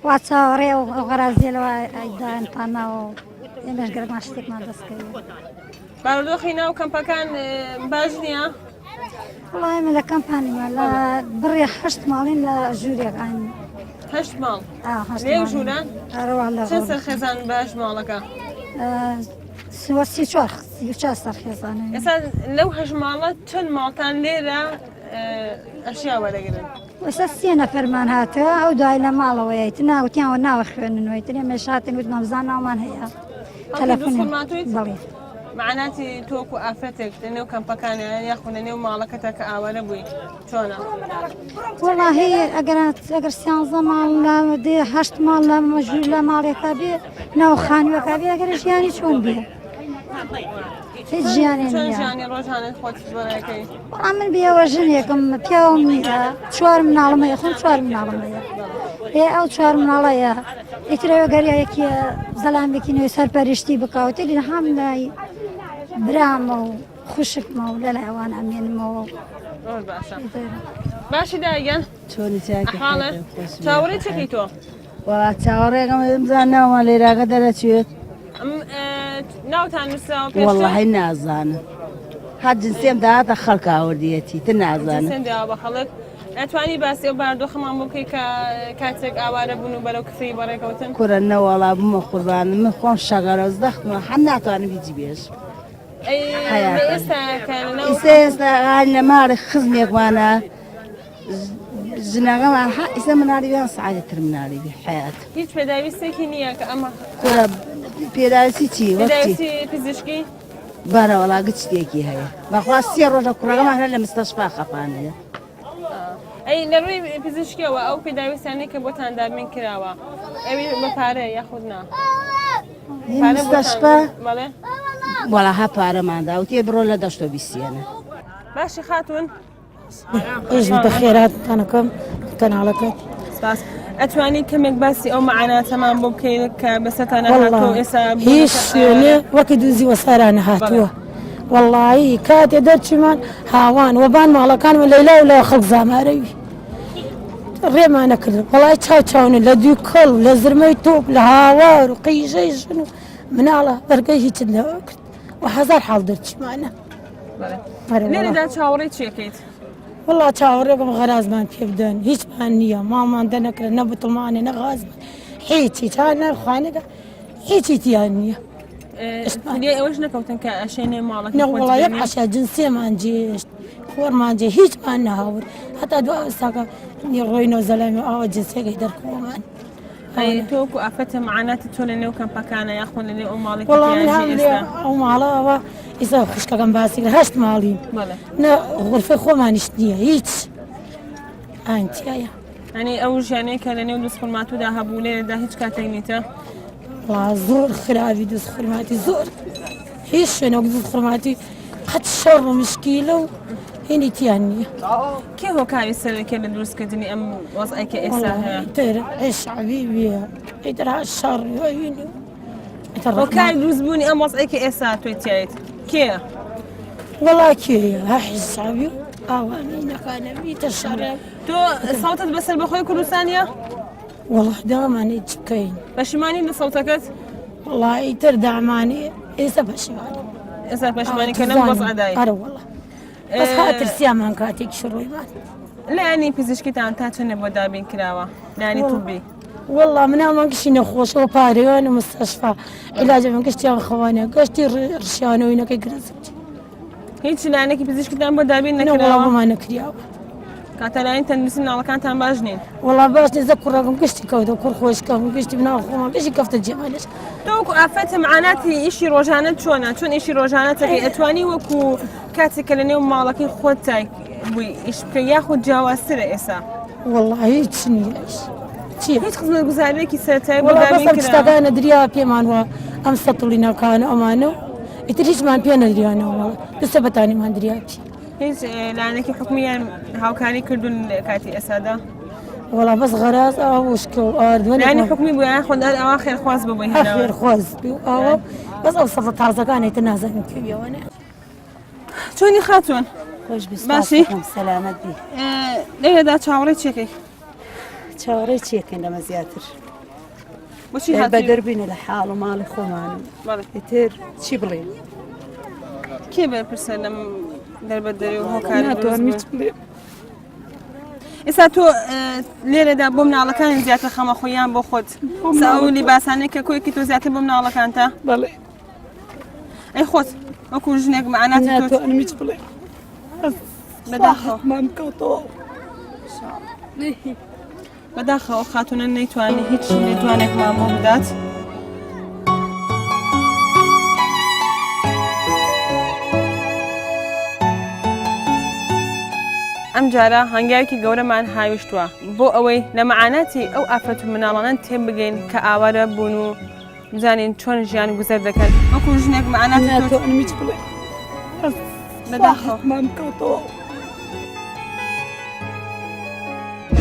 وا چاوەڕێ ئەو غەرازیێلەوە ئەیدانتانەوە ئێمەش گەرمان شتێکمان دەستکەوێت بارودۆخی ناو کەمپەکان باش نییە؟ وڵای من لە کەمپانیمە لە بڕێ 8 ماڵین لە ژوورێکانی 8 ماڵ لێو ژووران؟ چەند سەرخێزان باش ماڵەکە؟ 34 سەرخێزانە ئێستا لەو 8 ماڵە چەند ماڵتان لێرە ئەشیا وەرەگرن؟ ئێستا 3 نەفەرمان هاتەوە ئەو دوای لە ماڵەوەیت ناوتیانەوە ناوە خوێننەوەی ترێ مێشاتن وت مەمزان ناومان هەیە تەلەفۆنماتویت؟ بەڵێ معناتی تۆکو ئافرەتێک لە نێو کەمپەکانە یاخۆ لە نێو ماڵەکەتە کە ئاوارە بووی چۆنە؟ وەڵاهی ئەگەر 11 ماڵ لە 8 ماڵ لە مەژور لە ماڵێکا بێ ناو خانووەکە بێ ئەگەر ژیانی چۆن بێ هیچ ژیانی ژیانی ڕۆژانت خۆت زۆرەکەی؟ وەڵام من بێوە ژنێکم پیاوم نییە 4 مناڵمەیە خۆم 4 مناڵمەیە ئەو 4 مناڵەیە ئیترەوە گەریایەکی زەلامێکی نوێی سەرپەرشتی بکەوتێ هەم لای برامە و خوشکمە و لەلای ئەوان ئەمێنمەوە باشی دایگەن چۆنی حاڵێ چاوەڕێی چەکەی تۆ؟ وڵا چاوەڕێگەم ئەمزان ناومان لێراگە دەرەچێت ناوتان نووسراوە پێشتر؟ وەڵڵاهی نازانم هەر جنسێم داهاتە خەڵک ئاوردیەتی تر نازانم جنسێم داوە بە خەڵک ئەتوانی باسی ئەو باردۆخەمان بۆ بکەی کە کاتێک ئاوارە بوون و بەرەو کفری بەڕێکەوتن؟ کوڕە نەوەڵا بمە قوربانم من خۆم شەگەرە زدەختمە هەم ناتوانم هیچی بێش ئێستا لە ماڵی خزمێکمانە ژنەکەمان ئێستا مناڵی بیان سعادەتر مناڵی بێ حیات هیچ پێداویستێکی نییە کە ئەمە کوڕە پێداویستی چی؟ پێداویستی پزیشکی؟ بەرە وەڵا گچ شتێکی هەیە بەخوا 3 ڕۆژە کوڕەکەمان هەر لە مستەشفا خەپانەیە ئەی لە ڕووی پزیشکیەوە ئەو پێداویستانەی کە بۆتان دابین کراوە ئەوی بە پارەیە یاخود نا؟ مستەشفا؟ وەڵا هە پارەماندا و تێ بڕۆ لە دەشتۆ بیسیێنە باشی خاتون ئێژ بە خێراتتانەکەم کەناڵەکەت سپاس ئەتوانی کەمێک باسی ئەو معناتەمان بۆ بکەیت کە بەسەرتانە هاتووە ئێستا هیچ شوێنێ وەکی دووزی وەسارانە هاتووە وەڵڵاهی کاتێ دەرچمان هاوان وەبان ماڵەکانمە لەیلا و لە خەڵک زامارەوی ڕێمانە کردن وەڵای چاوچاونە لە دوو کەڵ لە زرمەی تۆپ لە هاوار و قیژەی ژن و مناڵە بەرگەی هیچت نەوە کرد و هەزار حاڵ دەرچمانە لێرەدا چاوەڕێی چێکەیت؟ وەڵا چاوەڕێگەم غەرازمان پێ بدەن هیچمان نییە ماڵمان دەنەکرێت نەبتڵمانێ نەغازمان هیچی تا نەرخوانەکە هیچی تیان نییە ئەوەش نەکەوتن کە ئەشێنێ ماڵەکە نەوەڵا یەک عەشا جنسێمان جێشت خۆرمان جێ هیچمان نەهاور هەتا دو ئەوستاکە ڕۆینەوە زەلامی ئاوە جنسێکی دەرکۆمان تۆکو ئافرەتە معناتی تۆ لە نێو کەمپەکانە یاخۆن لە نێو ئەو ماڵێکی وەڵام ئەو ماڵەوە ئێستا خوشکەکەم باسی کرد 8 ماڵین نە غورفەی خۆمانیش نییە هیچ ئانتیایە ئەنی ئەو ژیانەیە کە لە نێو دووس خورماتوودا هەبوو لێرەدا هیچ کاتێک نیتە؟ زۆر خراپی دووس خورماتی زۆر هیچ شوێنێک دووس خورماتی قەت شەڕ و مشکیلە و هێنی تیان نییە کێ هۆکاری سەرەکە لە دروستکردنی ئەم وەزعەکە ئێستا هەیە؟ تر عێش عەبیبیە ئیتر شەڕ وەوینی وكان يجوزبوني أم وصعك إسا تويتيت كي والله كي هاي صعبي أواني كان ميت الشراب تو صوتت بس البخوي كل ثانية والله داماني تبكين بشماني صوتك والله تردع ماني إيسا بشماني إسا بشماني كلام بس عداي أرى والله بس خاطر سيامان كاتيك شروي لا يعني بيزشكي تاع تاعنا بودابين كلاوة يعني طبي والله من ما قشتي نخوش وباري وانا مستشفى علاج من قشتي خواني قشتي رشانو وينك يقرزت هيك لانك بيزشكي تاع بودابين والله كلاوة ما نكرياو كاتلا انت نسينا على كانت عم باجنين والله باش نذكر رقم قشتي كودا كل خوش كم قشتي بنا خوما قشتي كفت الجمالش توك عفت معناتي إشي روجانات شون إشي روجانات أتواني وكو كاتك لنيو مالكي خوتك بوي إيش بياخد جواسر إسا والله هيك شنياش هيك خصنا نقول سرتاي والله بس بتشتاقنا دريا بيمان و أم سطولينا كان أمانو يتريش مان بيانا دريانا والله لسه بتاني مان دريا بي هيك لأنك حكميا هاوكاري كردون كاتي أسادا والله بس غراز وشكو أرض يعني حكمي بو ياخد أواخر خواص بو هنا آخر خواص بو بس أوصفت تعرض كان يتنازل من كبيا وانا شوني خاتون خوش بس ماشي سلامت بي ليه دا تشاوري تشيكي تشاوري تشيكي لما زياتر وشي هاتي بدر بين الحال ومالي خومان يتر شبلين كيف برسلم در بدري وهو كان إسا تو ليرة دا بومنا على كان زيادة خما خويان بو خود سأو لباساني كوي كي تو زيادة بومنا على كانتا بلي أي خود أكو جنك معناتي تو أنا متبلي بداخل ما مكوتو بداخل خاتون نيتواني هيك نيتوانك مع مهدات ئەم جارە هەنگاوێکی گەورەمان هاویشتووە بۆ ئەوەی لە مەعاناتی ئەو ئافرەت و مناڵانە تێ بگەین کە ئاوارە بوون و بزانین چۆن ژیان گوزەر دەکەن وەکو ژنێک مەعاناتی بەداخەوە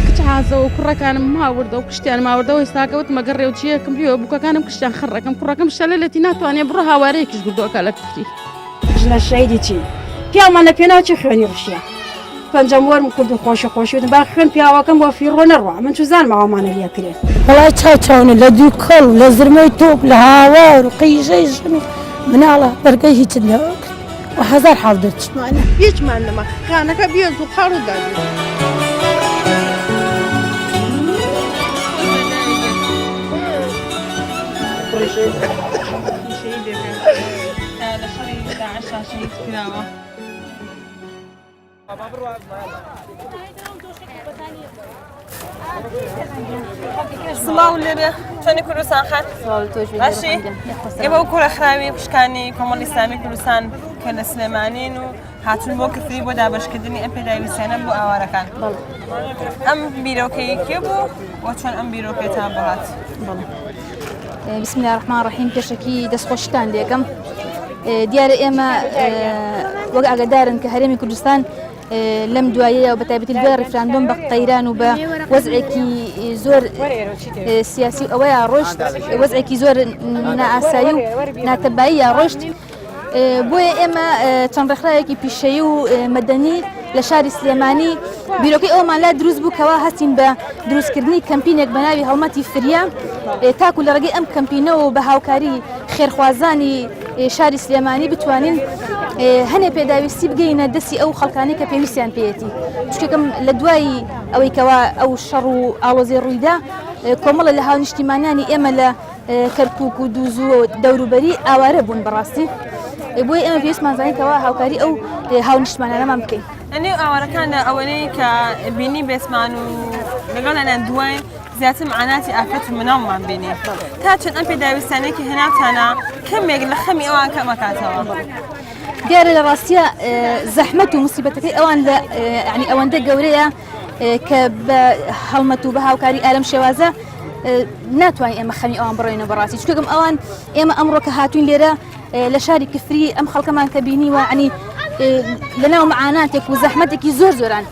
کچعازە و کوڕەکانم ماوردە و کشتیان ماوردەوە ئێستاکەوت مەگەڕێ و چیەکەم بیەوە بووکەکانم کشتیان خڕەکەم کوڕەکەم شەلەتی ناتوانێت بڕە هاوارەیەکیش گردووەکە لە کفری ژنە شەیدی چی پیامان لە پێناوچی خوێنی ڕشیە پەنجەم وەرم کردو خۆشە خۆشیوتم با خوێن پیاوەکەم بۆ فیڕۆ نەڕوا من چ زان ماوەمانە لێ کرێت والله چاوچاونە لە دوو کەڵ لە زرمەی تۆپ لە هاوار و قیژەی ژن مناڵە بەرگەی هیچ نەوە کرد و هەزار حاڵ دەرچمانە هیچمان نەما خانەکە بێز و قەڕ و دەبێت سڵاو لێرە چۆنی کوردستان خات باشی ئێوە و کوڕە خراوی پشکانی کۆمەڵی ئیسلامی کوردستان کە لە سلێمانین و هاتوون بۆ کفری بۆ دابەشکردنی ئەم پێداویستیانە بۆ ئاوارەکان ئەم بیرۆکەی کێ بوو و چۆن ئەم بیرۆکێتان بۆ هات بسم الله الرحمن الرحيم پێشەکی دەستخۆشتان لێکم دیارە ئێمە وەک ئاگادارن کە هەرێمی کوردستان لەم دوایەیە و بەتایبەتی بە ڕیفراندۆم بە قەیران و بە وەزعێکی زۆر سیاسی ئەوەیە ڕۆشت وەزعێکی زۆر نائاسایی و ناتەباییە ڕۆشت بۆیە ئێمە چەند ڕێکخراوێکی پیشەیی و مەدەنی لە شاری سلێمانی بیرۆکەی ئەومان لا دروست بوو کەوا هەستین بە دروستکردنی کەمپینێک بە ناوی هەڵمەتی فریا تاکو لە ڕێگەی ئەم کەمپینەوە بە هاوکاری خێرخوازانی شاری سلێمانی بتوانین هەنێ پێداویستی بگەینە دەستی ئەو خەڵکانی کە پێویستیان پێێتی چکەکەم لە دوایی ئەوەی کەوا ئەو شەڕ و ئاڵۆزی ڕوویدا کۆمەڵە لە هاونیشتیمانیانی ئێمە لە کەرکووک و دووزوو و دەوروبەری ئاوارە بوون بەڕاستی بۆی ئێمە پێویستمان زانینەوە هاوکاری ئەو هاونیشتمانانەمان بکەین ئەنێ ئاوارەکانە ئەوەنەی کە بینی بێسمان و لەگەڵ لەلایەن دوای زیاتر معناتی ئافرەت و مناڵمان بینی تا چەند ئەم پێداویستانێکی هێناوتانە کەمێک لە خەمی ئەوان کەمەکاتەوە دیارە لە ڕاستیە زەحمەت و موسیبەتەکەی ئەوان لە ینی ئەوەندە گەورەیە کە بە هەڵمەت و بە هاوکاری ئارەم شێوازە ناتوانین ئێمە خەمی ئەوان بڕێنە بەڕاستی چکەم ئەوان ئێمە ئەمڕۆ کە هاتوین لێرە لە شاری کفری ئەم خەڵکەمان کە بینیوە عنی لەناو معاناتێک و زەحمەتێکی زۆر زۆران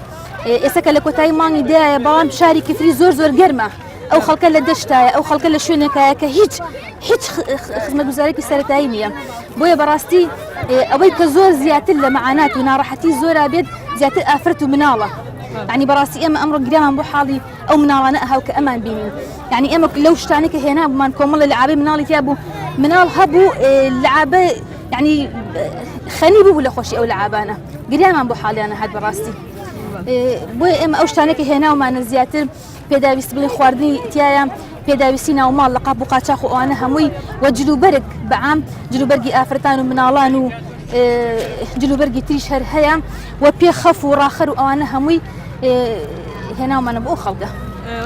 ئێستا کە لە کۆتایی مانگی دایە بەڵام شاری کفری زۆر زۆر گەرمە ئەو خەڵکە لە دەشتایە ئەو خەڵکە لە شوێنێکایە کە هیچ خزمەتگوزارێکی سەرەتایی نییە بۆیە بەڕاستی ئەوەی کە زۆر زیاتر لە مەعانات و ناڕەحەتی زۆرا بێت زیاتر ئافرەت و مناڵە يعني بەڕاستی ئێمە ئەمڕۆ گریامان بۆ حاڵی ئەو مناڵانە ئەهاو کە ئەمان بینین يعني ئێمە لەو شتانە کە هێنا بمان کۆمەڵە لەعابەی مناڵی تیا بوو مناڵ هەبوو لەعابە يعني خەنی بوو لە خۆشی ئەو لەعابانە گریامان بۆ حاڵیانە هات بەڕاستی بۆیە ئێمە ئەو شتانە کە هێناومانە زیاتر پێداویست بڵێ خواردنی تایە پێداویستی ناوماڵ لە قاپ و قاچاق و ئەوانە هەمووی و جلوبەرگ بەعام جلوبەرگی ئافرەتان و مناڵان و جلوبەرگی تریش هەر هەیە و پێ خەف و ڕاخەر و ئەوانە هەمووی هێناومانە بۆ خەڵکە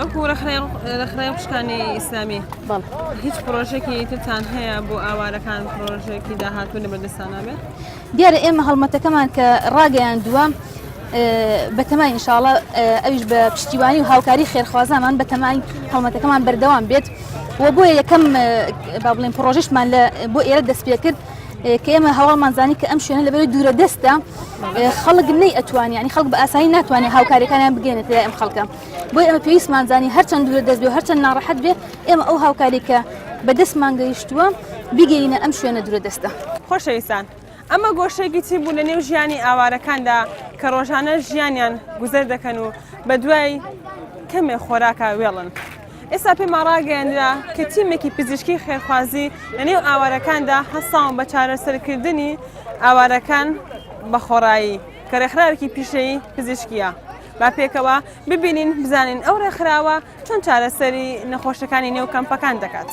وەکو لەخرای قوشکانی ئیسلامی هیچ پرۆژێکی ترتان هەیە بۆ ئاوارەکان پرۆژێکی داهاتوو لە بەردەستانە بێت دیارە ئێمە هەڵمەتەکەمان کە ڕاگەیان دووە بەتەمای ئینشاڵڵا ئەویش بە پشتیوانی و هاوکاری خێرخوازامان بەتەمای هەڵمەتەکەمان بەردەوام بێت و بۆیە یەکەم با بڵێن پرۆژەشمان بۆ ئێرە دەست پێ کرد کە ئێمە هەواڵمانزانی کە ئەم شوێنە لەبەرەوەی دوورە دەستە خەڵک نەی ئەتوانی ینی خەڵک بە ئاسایی ناتوانێت هاوکاریەکانیان بگەێنێت ئەم خەڵکە بۆیە ئەمە پێویستمانزانی هەرچەند دوورە دەست بێ و هەرچەند ناڕەحەت بێ ئێمە ئەو هاوکاری کە بەدەستمان گەیشتووە بگەینە ئەم شوێنە دوورە دەستە خۆشەویستان ئەمە گۆشەیەکی چی بوو لە نێو ژیانی ئاوارەکاندا کە ڕۆژانە ژیانیان گوزەر دەکەن و بە دوای کەمێ خۆراکە وێڵن ئێستا پێمان ڕاگەیاندرا کە تیمێکی پزیشکی خێرخوازی لە نێو ئاوارەکاندا هەساون بە چارەسەرکردنی ئاوارەکان بە خۆڕایی کە ڕێکخراوێکی پیشەیی پزیشکیە با پێکەوە ببینین بزانین ئەو ڕێکخراوە چۆن چارەسەری نەخۆشەکانی نێو کەمپەکان دەکات.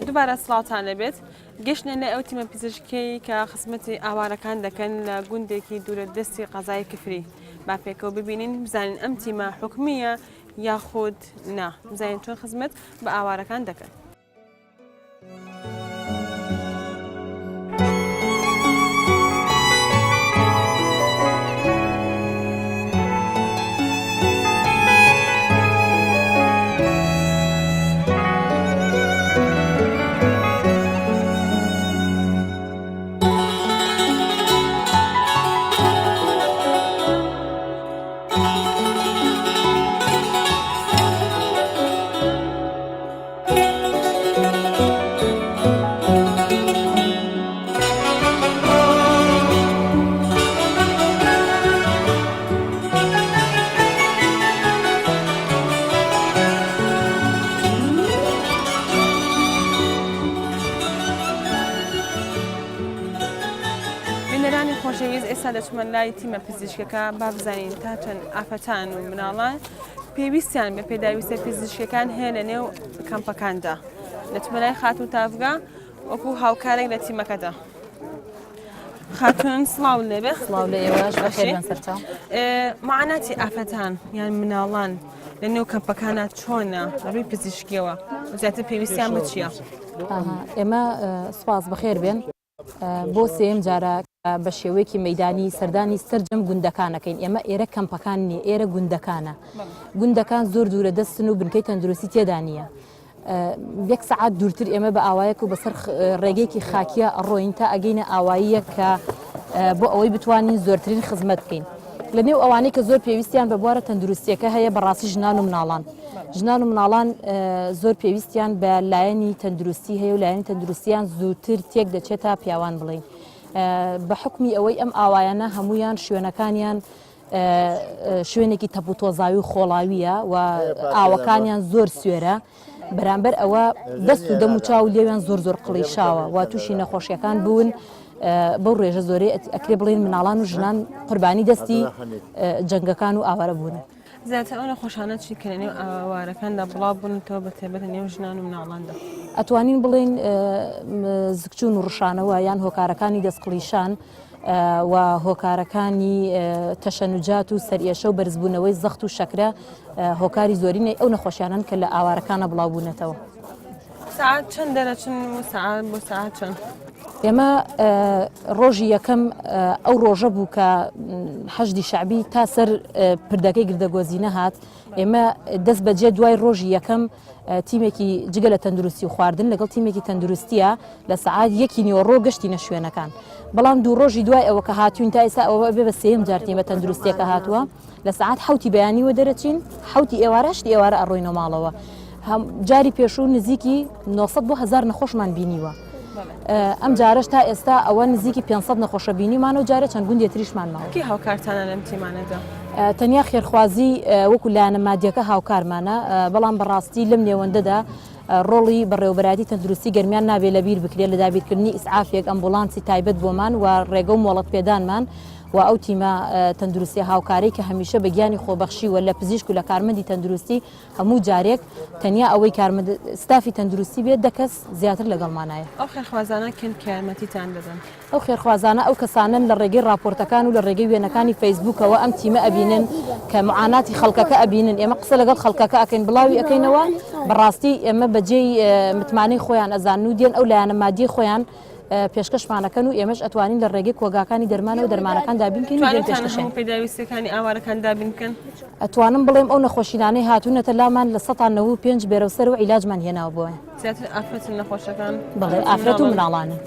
دووبارە سڵاوتان لەبێت گەشتە لە ئەو تیمە پزیشکیی کە خزمەتی ئاوارەکان دەکەن لە گوندێکی دوورە دەستی قەزای کفری با پێکەوە ببینین بزانین ئەم تیمە حکومیە یاخود نا بزانین چۆن خزمەت بە ئاوارەکان دەکەن. خۆشەویست ئێستا دەچمە لای تیمە پزیشکەکە با بزانین تا چەند ئافەتان و مناڵان پێویستیان بە پێداویستە پزیشکەکان هەیە لە نێو کەمپەکاندا دەچمە لای خاتون تافگا وەکو هاوکارێک لە تیمەکەدا. خاتون سڵاو لێبێ. سڵاو لە ئێوەش بەخێر سەرچاو. معاناتی ئافەتان یان مناڵان لە نێو کەمپەکانە چۆنە لەڕووی پزیشکیەوە زیاتر پێویستیان بە چییە؟ ئێمە سوپاس بەخێر بێن بۆ سێم جارە بە شێوەیەکی مەدانی سەردانی سەرجەم گوندەکانەکەین ئێمە ئێرە کەمپەکان نیە ئێرە گوندەکانە گوندەکان زۆر دوورە دەستن و بنکەی تەندروستی تێدا نیە. یەک سەعات دوورتر ئێمە بە ئاوایەک و بەسەر ڕێگەیەکی خاکیە ئەڕۆین تا ئەگەینە ئاواییە کە بۆ ئەوەی بتوانین زۆرترین خزمەت بکەین. لە نێو ئەوانەی کە زۆر پێویستیان بە بوارە تەندروستیەکە هەیە بەڕاستی ژنان و مناڵان. ژنان و مناڵان زۆر پێویستیان بە لایەنی تەندروستی هەیە و لایەنی تەندروستیان زووتر تێک دەچێت تا پیاوان بڵین. بە حکمی ئەوەی ئەم ئاوایانە هەمویان شوێنەکانیان شوێنێکی تەپوتۆزاوی و خۆڵاویە و ئاوەکانیان زۆر سوێرە بەرامبەر ئەوە دەست و دەم و چاو لێویان زۆر زۆر قڵیشاوە و تووشی نەخۆشیەکان بوون بەو ڕێژە زۆرەی ئەکرێ بڵین مناڵان و ژنان قوربانی دەستی جەنگەکان و ئاوارە بوون. زیاتر ئەو نەخۆشانە چی کە لە نێو ئاوارەکاندا بڵاو بوونەوە بە تایبەت نێو ژنان و مناڵاندا؟ ئەتوانین بڵین زگچوون و ڕشانەوە یان هۆکارەکانی دەستقڵیشان و هۆکارەکانی تەشەنوجات و سەرئێشە و بەرزبوونەوەی زەخت و شەکرە هۆکاری زۆرینەی ئەو نەخۆشیانن کە لە ئاوارەکانە بڵاو بوونەتەوە. ساعات چەند دەرەچن و ساعات بۆ ساعات چەند؟ ئێمە ڕۆژی یەکەم ئەو ڕۆژە بوو کە حەشدی شعبی تا سەر پردەکەی گردەگۆزینە هات ئێمە دەست بەجێ دوای ڕۆژی یەکەم تیمێکی جگە لە تەندروستی و خواردن لەگەڵ تیمێکی تەندروستیە لە سعات 1:09 گەشتینە شوێنەکان بەڵام دوو ڕۆژی دوای ئەوە کە هاتوین تا ئێستا ئەوە بێ بە سێم جار تیمە تەندروستیەکە هاتووە لە سعات 7 بەیانیوە دەرەچین 7 ئێوارەشتی ئێوارە ئەڕۆینەوە ماڵەوە جاری پێشوو نزیکی 900 بۆ 1000 نەخۆشمان بینیوە ئەم جارش تا ئێستا ئەوە نزیکی 500 نەخۆشە بینیمانە و جارە چەند گوندی تریشمان ماوە کی هاوکارتانە لەم تیمانەدا؟ تەنیا خێرخوازی وەکو لایەنە مادیەکە هاوکارمانە بەڵام بەڕاستی لەم نێوەندەدا ڕۆڵی بەڕێوەبەرادی تەندروستی گەرمیان نابێت لەبیر بکرێت لە دابیرکردنی ئیسعافێک ئەمبوڵانسی تایبەت بۆمان و ڕێگە و مۆڵەت پێدانمان و ئەو تیمە تەندروستی هاوکاری کە هەمیشە بە گیانی خۆبەخشی و لە پزیشک و لە کارمەندی تەندروستی هەموو جارێک تەنیا ئەوەی ستافی تەندروستی بێت دەکەس زیاتر لەگەڵمانایە. ئەو خێرخوازانە کن کارمەتیتان دەدەن؟ ئەو خێرخوازانە ئەو کەسانن لە ڕێگەی راپۆرتەکان و لە ڕێگەی وێنەکانی فەیسبوکەوە ئەم تیمە ئەبینن کە معاناتی خەڵکەکە ئەبینن ئێمە قسە لەگەڵ خەڵکەکە ئەکەین بڵاوی ئەەکەینەوە بەڕاستی ئێمە بەجێی متمانەی خۆیان ئەزان و دێن ئەو لایەنە مادی خۆیان پێشکەشمانەکەن و ئێمەش ئەتوانین لە ڕێگەی کۆگاکانی دەرمانەوە دەرمانەکان دابینکەین پێداویستەکانی ئاوارەکان دابینکەن ئەتوانم بڵێم ئەو نەخۆشیانەی هاتوونەتە لامان لە 95 بێرەوسەر و عیلاجمان هێناوە بۆیە زیاتر ئافرەتن نەخۆشەکان بڵێ ئافرەت و مناڵانە.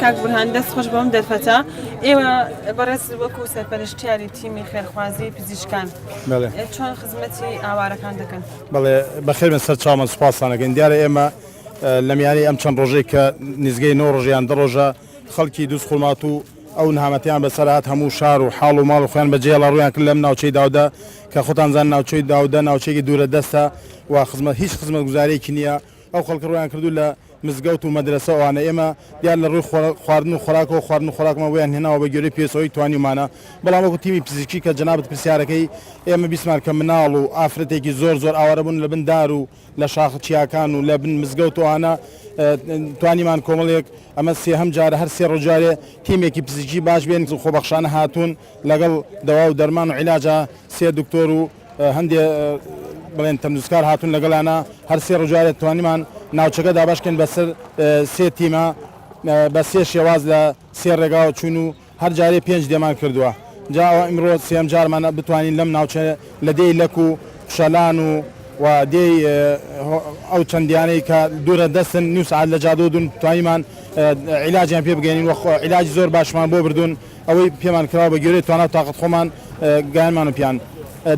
کاک بورهان دەست خۆش بەم دەرفەتە ئێوە بەڕێز وەکو سەرپەرشتیاری تیمی خێرخوازی پزیشکان چۆن خزمەتی ئاوارەکان دەکەن؟ بەڵێ بەخێر من سەر چاومە سوپاسانەکەین دیارە ئێمە لە میانی ئەم چەند ڕۆژەی کە نزگەی 9 ڕۆژیان 10 ڕۆژە خەڵکی دووس خولمات و ئەو نهامەتیان بەسەرات هەموو شار و حاڵ و ماڵ و خۆیان بەجێ لە ڕویان کرد لەم ناوچەی داودا کە خۆتان زان ناوچەی داودا ناوچەیەکی دوورە دەستە و خزمەت هیچ خزمەت گوزارێکی نییە ئەو خەڵک ڕویان کردو لە مزگەوت و مەدرسە ئەوانە ئێمە دیار لە ڕووی خواردن و خۆراکەوە خواردن و خۆراکمە ویان هێناوە بە گوێرەی پێسەوەی توانیمانە بەڵام وەکو تیمی پزیشکی کە جەنابەت پرسیارەکەی ئێمە بیسمان کە مناڵ و ئافرەتێکی زۆر زۆر ئاوارە بوون لە بن دار و لە شاخ چیاکان و لە بن مزگەوت ئەوانە توانیمان کۆمەڵێک ئەمە سێهەم جارە هەر سێ ڕۆژارێ تیمێکی پزیشکی باش بێن خۆبەخشانە هاتوون لەگەڵ دەوا و دەرمان و عیلاجە سێ دکتۆر و هەندێ بڵێن تەندروستکار هاتوون لەگەڵانە هەر سێ ڕۆژارێت توانیمان ناوچەکەدا باشکەین بەسەر سێ تیمە بە سێ شێواز لە سێ ڕێگاوە چوون و هەر جارێ 5 دێمان کردووە جاوە ئیمڕۆ سێم جارمانە بتوانین لەم ناوچە لە دێی لەک و شەلان و دێی ئەو چەندیانەی کە دوورە دەستن نیو سعات لە جادۆدون توانیمان عیلاجیان پێ بگەینین و عیلاجی زۆر باشمان بۆ بردوون ئەوەی پێمان کراوە بە گوێرەی توانە تاقەت خۆمان گیانمان و پیان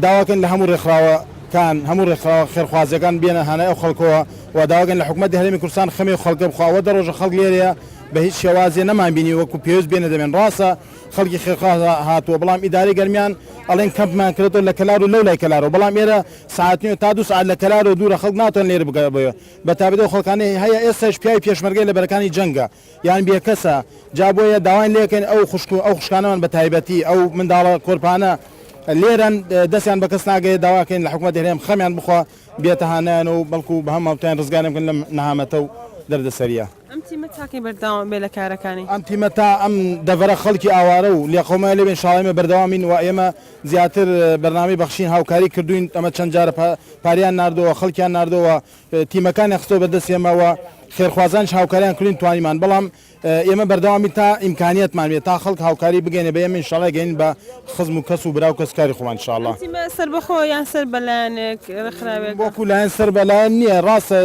داواکەن لە هەموو ڕێکخراوە کان هەموو ڕێکخراوە خێرخوازەکان بێنە هەنای ئەو خەڵکەوە و داواگەن لە حکوومەتی هەرێمی کوردستان خەمی و خەڵکە بخواوە دەڕۆژە خەڵک لێرەیە بە هیچ شێوازێ نەمان بینی وەکو پێویست بێنە دەبێن ڕاستە خەڵکی خێرخواز هاتووە بەڵام ئیداری گەرمیان ئەڵێن کەمپمان کردەوە لە کەلار و لەو لای کەلارەوە بەڵام ئێرە ساعتنی تا 2 ساعت لە کەلار و دوورە خەڵک ناتوان لێرە بگەڕێتەوە بە تایبەتی خەڵکانەی هەیە ئێستاش پیاوی پێشمەرگەی لە بەرەکانی جەنگە یان بێکەسە جا بۆیە داوای لێکەن ئەو خوشک و ئەو خوشکانەمان بە تایبەتی ئەو منداڵە کۆرپانە لێرەن دەستیان بە کەس ناگەێت داواکەین لە حکوومەتی هەرێم خەمیان بخوا بێتە هانیان و بەڵکو بە هەم هاوتیان ڕزگارم بکەن لەم نەهامەتە و دەردەسەریە ئەم تیمە تاقی بەردەوام بێ لە کارەکانی ئەم تیمە تا ئەم دەڤەرە خەڵکی ئاوارە و لێقۆمە لێبێن شاڵێمە بەردەوامین و ئێمە زیاتر بەرنامەی بەخشین هاوکاری کردوین ئەمە چەند جارە پاریان نردەوە خەڵکیان نردەوە تیمەکانی خستۆ بەدەستێمەوە خێرخوازان هاوکاریان کردین توانیمان بەڵام ئێمە بەردەوامی تا ئیمکانیتمان بێت تا خەڵک هاوکاری بگەینە بە ئێمە ئینشاڵڵا گەین بە خزم و کەس و براو کەسکاری خۆمان ئینشاڵڵا سەر بەخۆ یان سەر بەلایەنێک ڕخراوێت وەکو لایەن سەر بەلایەن نییە ڕاستە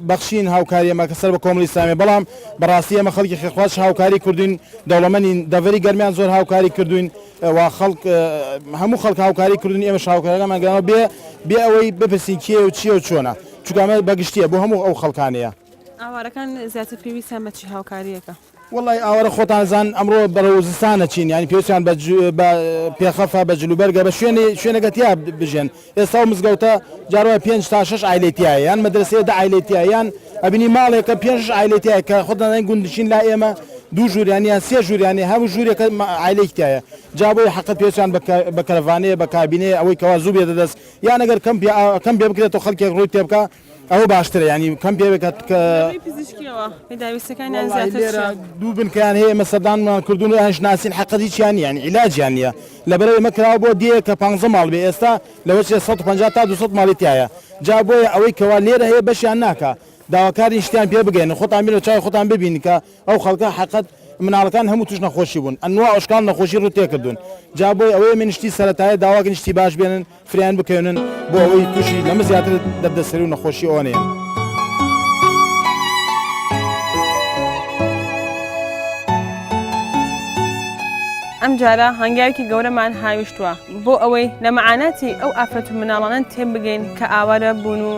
بەخشین هاوکاری ئەمە کە سەر بە کۆمەڵی ئیسلامی بەڵام بەڕاستی ئەمە خەڵکی خێرخواز هاوکاری کردوین دەوڵەمەندین دەڤەری گەرمیان زۆر هاوکاری کردوین وا خەڵک هەموو خەڵک هاوکاری کردوین ئێمە هاوکاریەکەمان گەڕاوە بێ ئەوەی بپرسین کێ و چییە و چۆنە چونکە ئەمە بەگشتیە بۆ هەموو ئەو خەڵکانەیە ئاوارەکان زیاتر پێویستیان بە چی هاوکاریەکە وڵی ئاوارە خۆتانزان ئەمڕۆ بەرەوزستانە چین ینی پێویستیان بە پێخەفە بە جلوبەرگە بە شوێنەکەتیا بژێن ئێستا و مزگەوتە جاروای 5 تا 6 ئایلێتیایە یان مەدرسەیە دا ئایلێتیە یان ئەبینی ماڵێکە 5 ئایلێتیایە کە خۆتان گوندشین لا ئێمە دوو ژووریانیان سێ ژووریانی هەموو ژوورێکە ئایلێکتایە جا بۆی حەقت پێویستیان بە کەرەڤانەیە بە کابینەیە ئەوەی کەوا زوو بێتە دەست یان ئەگەر کەم پێ بکرێتەوە خەڵکێک ڕووی تێ بکە ئەوە باشترە ینی کەم پێ بکات کە دوو بنکیان هەیە ئێمە سەردانمان کردوون و هەش ناسین حەقەتی چیان یانی عیلاجیان نییە لەبەرەوەی ئێمە کراوە بۆ دیە کە 15 ماڵ بێ ئێستا لەوە 150 تا 200 ماڵیتایە جا بۆیە ئەوەی کەوا لێرە هەیە بەشیان ناکە داواکاری شتیان پێ بگەین خۆتان بینەوە چای خۆتان ببینی کە ئەو خەڵکە حەقەت مناڵەکان هەموو توش نەخۆشی بوون ئەنوا ئەشکال نەخۆشی ڕوو تێکردوون جا بۆی ئەوەی منشتی سەرەتایە داواکە نیشتی باش بێنن فریان بکەونن بۆ ئەوەی تووشی لەمە زیاتر دەردەسەری و نەخۆشی ئەوەنەیە ئەم جارە هەنگاوێکی گەورەمان هاویشتووە بۆ ئەوەی لە مەعاناتی ئەو ئافرەت و مناڵانە تێم بگەین کە ئاوارە بوون و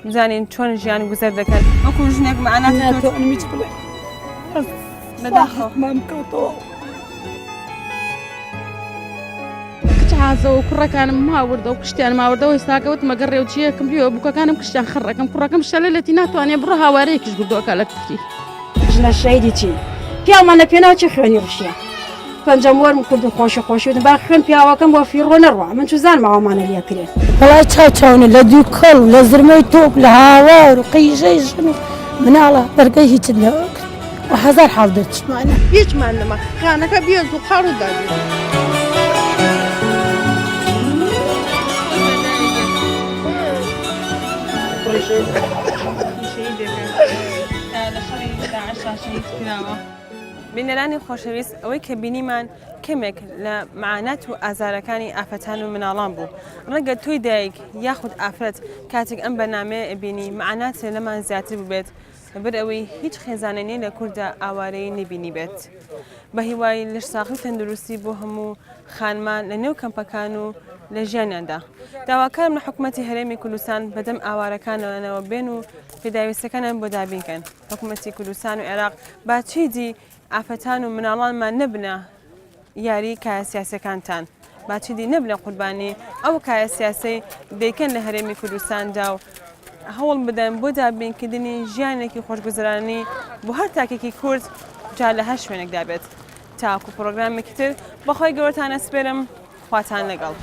بزانین چۆن ژیان گوزەر دەکەن ئەوکو ژنێک مەعاناتی کچعازەوە کوڕەکانم ماوردە و کشتیان ماوردەوە ساکەوت مەگە ڕێوچیەکەم بیەوە بووکەکانم کشتیان خڕەکەم کوڕەکەم شەلەتی ناتوانێت بڕە هاوارەیەکیش گردووەکە لە کفری ژنە شەیدی چی پیامانە پێناو چی خوێنی ڕشیە پەنجەم وەرم کرد و خۆشە خۆشیوتم با خوێن پیاوەکەم بۆ فیڕۆ نەڕوە من چوزان ماوەمانە لێ کرێت وڵای چاوچاونە لە دوو کەڵ لە زرمەی تۆک لە هاوار و قیژەی ژن و مناڵە بەرگەی هیچت لەوە کرد و هەزار حاڵ دەچمانە هیچمان نەما خانەکە بێز و قەڕ و دابێت بینەرانی خۆشەویست ئەوەی کە بینیمان کەمێک لە معانات و ئازارەکانی ئافرەتان و مناڵان بوو ڕەنگە توی دایک یاخود ئافرەت کاتێک ئەم بەنامەیە بینی معانات لەمان زیاتر ببێت لەبەر ئەوەی هیچ خێزانێنی لە کووردا ئاوارەی نبینی بێت بە هیوای لەشساقی تەندروستی بۆ هەموو خانمان لە نێو کەمپەکان و لە ژیانیاندا داواکارم لە حکوومەتی هەرێمی کوردستان بەدەم ئاوارەکانەوە بێن و پێداویستەکانیان بۆ دابینکەن حکوومەتی کوردستان و عێراق با چیدی ئافەتان و مناڵانمان نەبنە یاری کایە سیاسەکانتان باچیدی نەبنە قوربانی ئەو کایە سیاسی دەیکەن لە هەرێمی کوردستاندا و هەوڵ بدەن بۆ دابینکردنی ژیانێکی خۆشگوزرانی بۆ هەر تاکێکی کورد جا لە هەر شوێنێکدا بێت تاکو پرۆگرامێکی تر بەخۆی گەورەتانە سپێرم خواتان لەگەڵ